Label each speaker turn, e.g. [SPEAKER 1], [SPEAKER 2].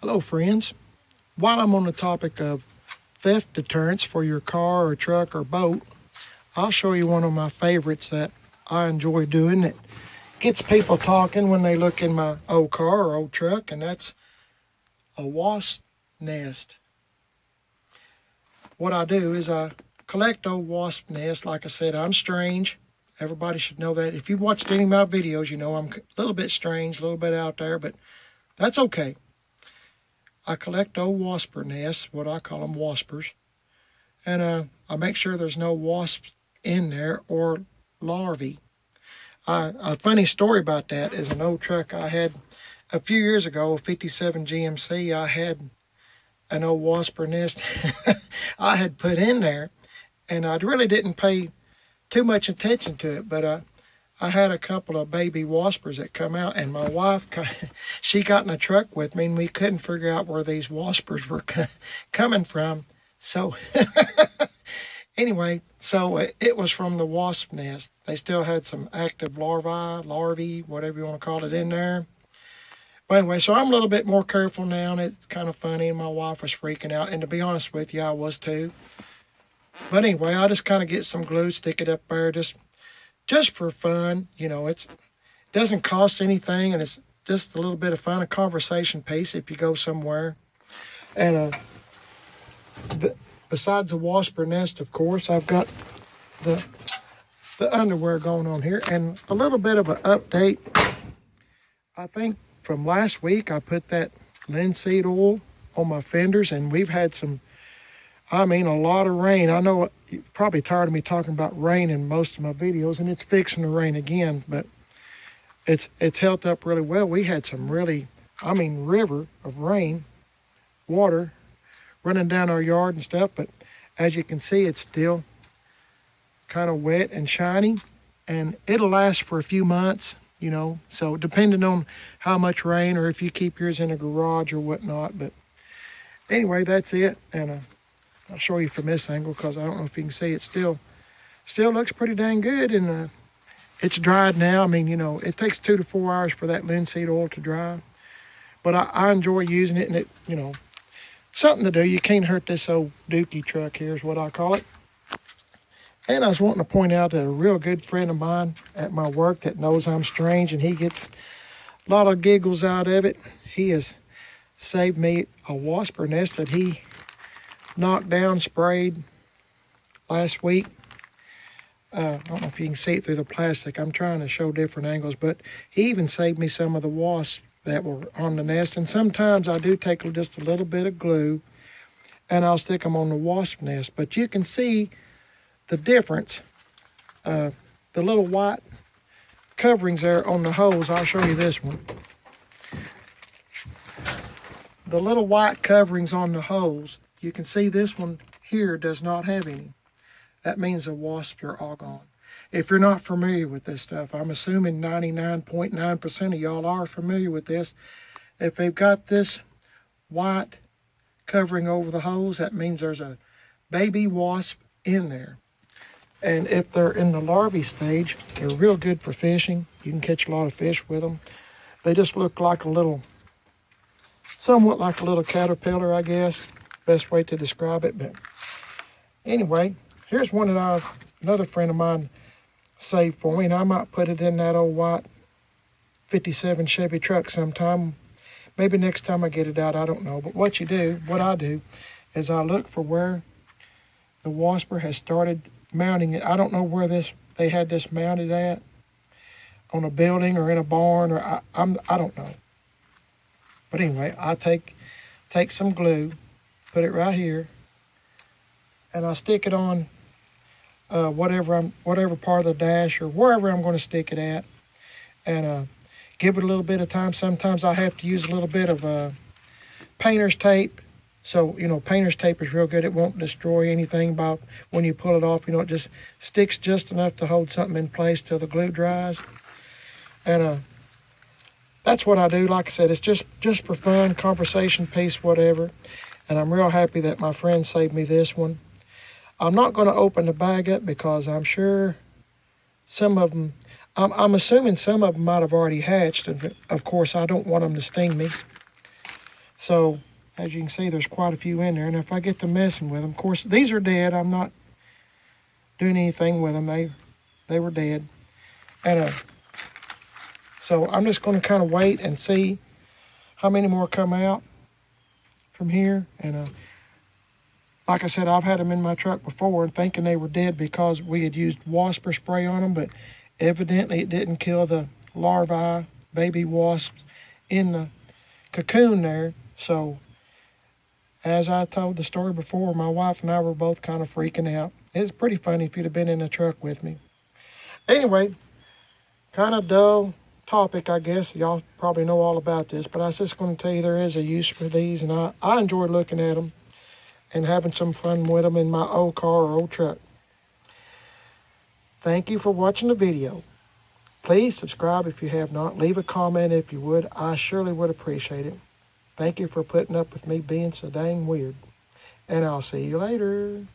[SPEAKER 1] Hello friends. While I'm on the topic of theft deterrents for your car or truck or boat, I'll show you one of my favorites that I enjoy doing that gets people talking when they look in my old car or old truck, and that's a wasp nest. What I do is I collect old wasp nests. Like I said, I'm strange. Everybody should know that. If you've watched any of my videos, you know I'm a little bit strange, a little bit out there, but that's okay. I collect old wasper nests, what I call them waspers, and I make sure there's no wasps in there or larvae. A funny story about that is an old truck I had a few years ago, a 57 GMC. I had an old wasper nest I had put in there, and I really didn't pay too much attention to it, but I had a couple of baby waspers that come out, and my wife, she got in a truck with me, and we couldn't figure out where these waspers were coming from. So anyway, so it was from the wasp nest. They still had some active larvae, whatever you want to call it, in there. But anyway, so I'm a little bit more careful now, and it's kind of funny, and my wife was freaking out, and to be honest with you, I was too. But anyway, I just kind of get some glue, stick it up there, just for fun. You know, it doesn't cost anything, and it's just a little bit of fun, a conversation piece if you go somewhere. And besides the wasper nest, of course, I've got the underwear going on here, and a little bit of an update. I think from last week I put that linseed oil on my fenders, and we've had a lot of rain. I know you're probably tired of me talking about rain in most of my videos, and it's fixing to rain again, but it's held up really well. We had some really, river of rain, water running down our yard and stuff, but as you can see, it's still kind of wet and shiny, and it'll last for a few months, you know, so depending on how much rain or if you keep yours in a garage or whatnot. But anyway, that's it, and I'll show you from this angle because I don't know if you can see it. Still looks pretty dang good, and it's dried now. I mean, you know, it takes 2 to 4 hours for that linseed oil to dry, but I enjoy using it, and it, you know, something to do. You can't hurt this old Dookie truck here is what I call it. And I was wanting to point out that a real good friend of mine at my work that knows I'm strange, and he gets a lot of giggles out of it. He has saved me a wasper nest that he knocked down, sprayed last week. I don't know if you can see it through the plastic. I'm trying to show different angles, but he even saved me some of the wasps that were on the nest. And sometimes I do take just a little bit of glue and I'll stick them on the wasp nest. But you can see the difference. The little white coverings there on the hose. I'll show you this one. The little white coverings on the hose, you can see this one here does not have any. That means the wasps are all gone. If you're not familiar with this stuff, I'm assuming 99.9% of y'all are familiar with this. If they've got this white covering over the hose, that means there's a baby wasp in there. And if they're in the larvae stage, they're real good for fishing. You can catch a lot of fish with them. They just look like somewhat like a little caterpillar, I guess. Best way to describe it. But anyway, here's one that another friend of mine saved for me, and I might put it in that old white 57 Chevy truck sometime. Maybe next time I get it out, I don't know. But what I do is I look for where the wasper has started mounting it. I don't know where they had this mounted at, on a building or in a barn, or I don't know. But anyway, I take some glue, put it right here, and I stick it on whatever part of the dash or wherever I'm going to stick it at, and give it a little bit of time. Sometimes I have to use a little bit of painter's tape. So, you know, painter's tape is real good. It won't destroy anything when you pull it off. You know, it just sticks just enough to hold something in place till the glue dries. And that's what I do. Like I said, it's just for fun, conversation piece, whatever. And I'm real happy that my friend saved me this one. I'm not going to open the bag up because I'm sure some of them, I'm assuming some of them might have already hatched. And of course, I don't want them to sting me. So, as you can see, there's quite a few in there. And if I get to messing with them, of course, these are dead. I'm not doing anything with them. They were dead. And so I'm just going to kind of wait and see how many more come out from here. And like I said, I've had them in my truck before thinking they were dead because we had used Wasp spray on them, but evidently it didn't kill the larvae, baby wasps in the cocoon there. So as I told the story before, my wife and I were both kind of freaking out. It's pretty funny if you'd have been in the truck with me. Anyway, kind of dull topic, I guess. Y'all probably know all about this, but I was just going to tell you there is a use for these, and I enjoy looking at them and having some fun with them in my old car or old truck. Thank you for watching the video. Please subscribe if you have not. Leave a comment if you would. I surely would appreciate it. Thank you for putting up with me being so dang weird. And I'll see you later.